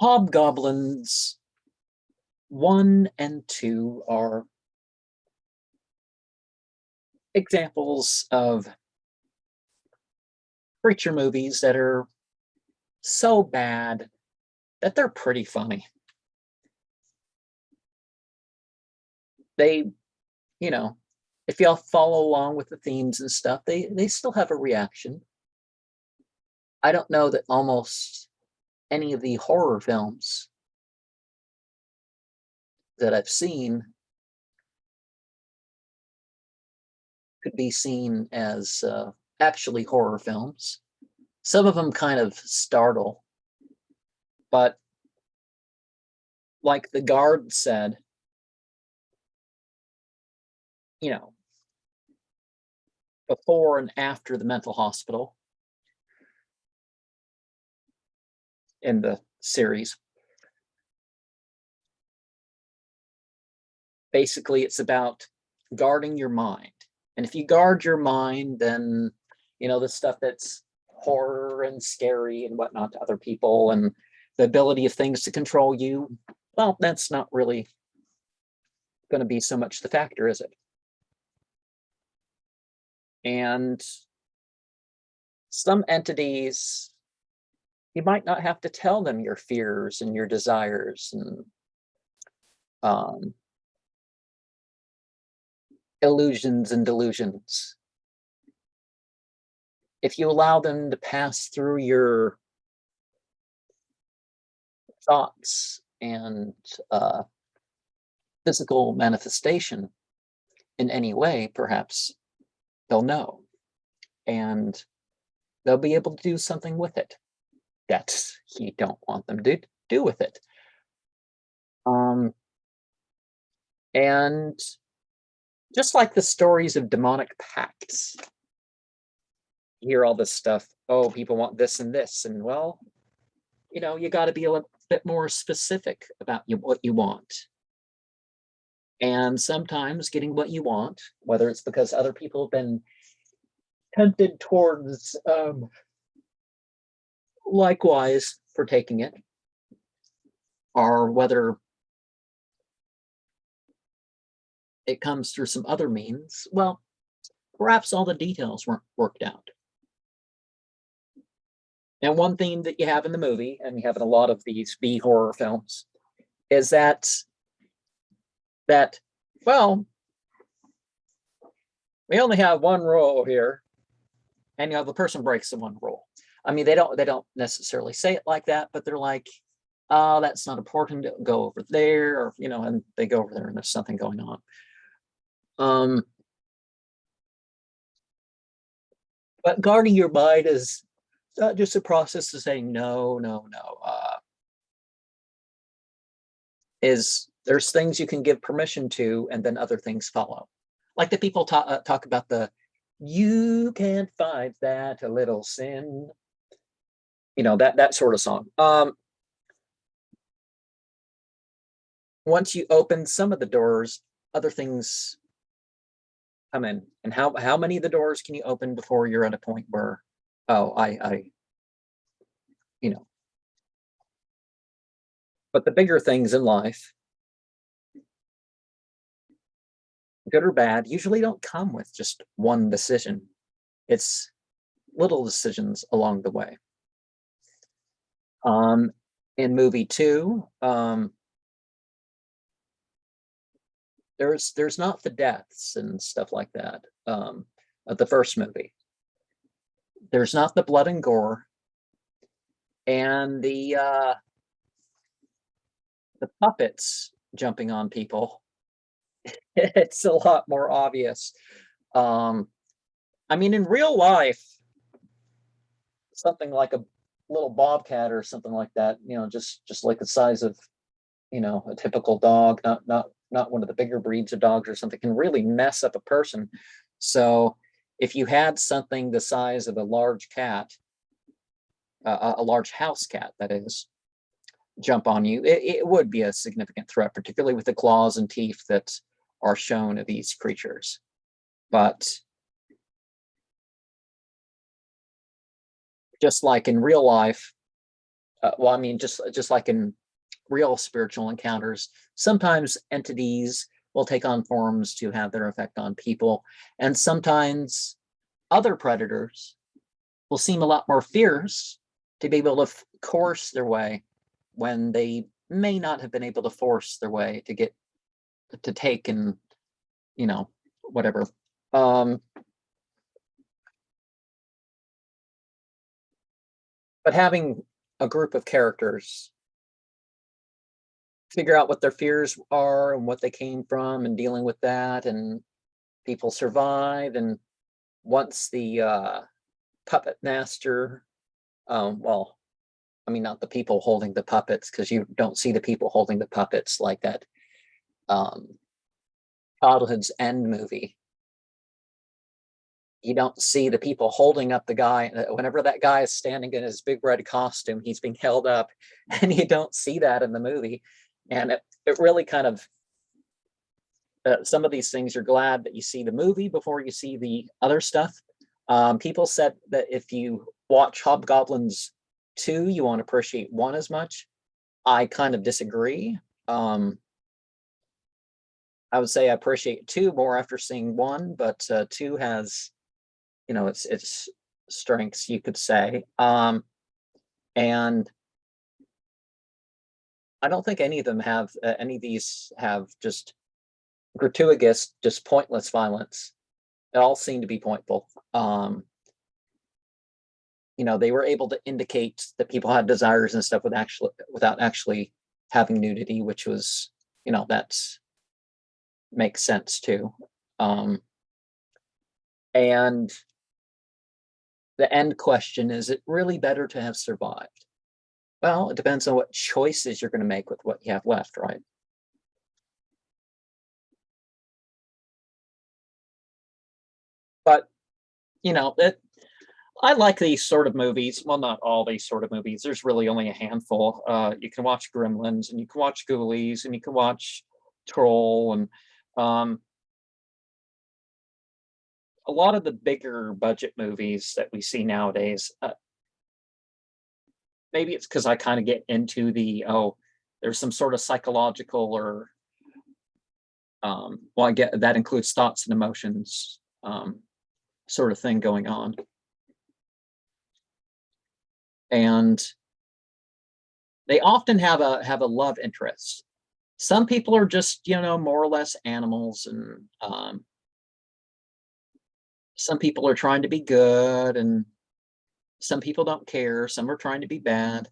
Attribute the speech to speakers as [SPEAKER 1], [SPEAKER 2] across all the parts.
[SPEAKER 1] Hobgoblins 1 and 2 are examples of creature movies that are so bad that they're pretty funny. They, you know, if y'all follow along with the themes and stuff, they still have a reaction. I don't know that almost any of the horror films that I've seen could be seen as actually horror films. Some of them kind of startle, but like the guard said, before and after the mental hospital in the series, basically it's about guarding your mind. And if you guard your mind, then, the stuff that's horror and scary and whatnot to other people and the ability of things to control you, well, that's not really going to be so much the factor, is it? And some entities, you might not have to tell them your fears and your desires and illusions and delusions. If you allow them to pass through your thoughts and physical manifestation in any way, perhaps they'll know. And they'll be able to do something with it that you don't want them to do with it. And just like the stories of demonic pacts, you hear all this stuff, oh, people want this and this, and well, you got to be a little bit more specific about what you want. And sometimes getting what you want, whether it's because other people have been tempted towards likewise for taking it, or whether it comes through some other means, well, perhaps all the details weren't worked out. And one theme that you have in the movie, and you have in a lot of these B horror films, is that well, we only have one rule here, and the person breaks the one rule. I mean, they don't necessarily say it like that, but they're like, oh, that's not important, go over there, or and they go over there and there's something going on. But guarding your mind is not just a process of saying no. There's things you can give permission to, and then other things follow. Like the people talk about you can't fight that a little sin, that sort of song. Once you open some of the doors, other things come in. And how many of the doors can you open before you're at a point where, but the bigger things in life, good or bad, usually don't come with just one decision. It's little decisions along the way. In movie 2, there's not the deaths and stuff like that of the first movie. There's not the blood and gore, and the puppets jumping on people. It's a lot more obvious. I mean, in real life, something like a little bobcat or something like that, just like the size of, a typical dog, not one of the bigger breeds of dogs or something, can really mess up a person. So if you had something the size of a large cat, a large house cat, that is, jump on you, it would be a significant threat, particularly with the claws and teeth that are shown of these creatures. But just like in real life, well, I mean, just like in real spiritual encounters, sometimes entities will take on forms to have their effect on people, and sometimes other predators will seem a lot more fierce to be able to coerce their way when they may not have been able to force their way to get to take and whatever. But having a group of characters figure out what their fears are and what they came from and dealing with that, and people survive, and once the puppet master, well, I mean, not the people holding the puppets, because you don't see the people holding the puppets like that Childhood's End movie. You don't see the people holding up the guy. Whenever that guy is standing in his big red costume, he's being held up, and you don't see that in the movie. And it really kind of, some of these things, you're glad that you see the movie before you see the other stuff. People said that if you watch Hobgoblins 2, you won't appreciate 1 as much. I kind of disagree. I would say I appreciate 2 more after seeing 1, but 2 has, its strengths, you could say. And I don't think any of them have, any of these have just gratuitous, just pointless violence. It all seemed to be pointful. They were able to indicate that people had desires and stuff without actually having nudity, which was, that's makes sense too. And the end question, is it really better to have survived? Well, it depends on what choices you're going to make with what you have left, right? But, I like these sort of movies. Well, not all these sort of movies. There's really only a handful. You can watch Gremlins, and you can watch Ghoulies, and you can watch Troll, and a lot of the bigger budget movies that we see nowadays. Maybe it's because I kind of get into there's some sort of psychological or, well, I get that includes thoughts and emotions, sort of thing going on. And they often have a love interest. Some people are just, more or less animals, and some people are trying to be good, and some people don't care. Some are trying to be bad.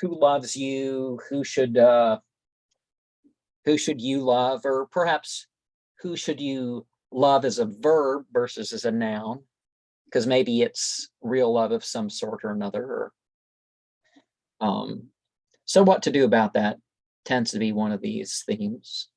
[SPEAKER 1] Who loves you? Who should you love? Or perhaps who should you love as a verb versus as a noun? Because maybe it's real love of some sort or another. Or, so what to do about that tends to be one of these themes.